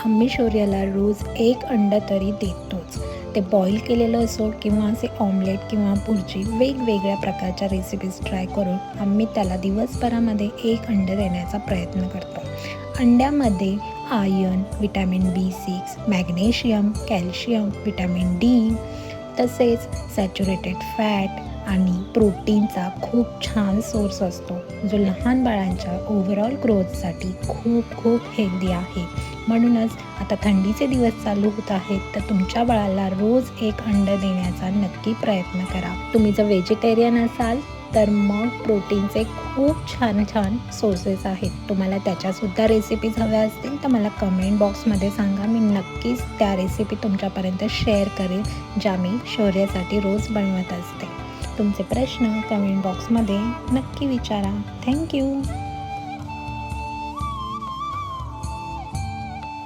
आम्ही शौर्याला रोज एक अंडं तरी देतोच. ते बॉईल केलेलं असो किंवा असे ऑमलेट किंवा भुर्जी वेगवेगळ्या प्रकारच्या रेसिपीज ट्राय करून आम्ही त्याला दिवसभरामध्ये एक अंडं देण्याचा प्रयत्न करतो. अंड्यामध्ये iron, vitamin B6, magnesium, calcium, vitamin D तसेच सॅच्युरेटेड फॅट आणि प्रोटीनचा खूप छान सोर्स असतो, जो लहान बाळांच्या ओव्हरऑल ग्रोथसाठी खूप खूप हेल्दी आहे. म्हणूनच आता थंडीचे दिवस चालू होत आहेत, तर तुमच्या बाळाला रोज एक अंडं देण्याचा नक्की प्रयत्न करा. तुम्ही जर व्हेजिटेरियन असाल तर मग प्रोटीनचे खूप छान छान सोर्सेस आहेत. तुम्हाला त्याच्यासुद्धा रेसिपीज हव्या असतील तर मला कमेंट बॉक्समध्ये सांगा. मी नक्कीच त्या रेसिपी तुमच्यापर्यंत शेअर करेन, ज्या मी शौर्यासाठी रोज बनवत असते. तुमचे प्रश्न कमेंट बॉक्समध्ये नक्की विचारा. थँक्यू.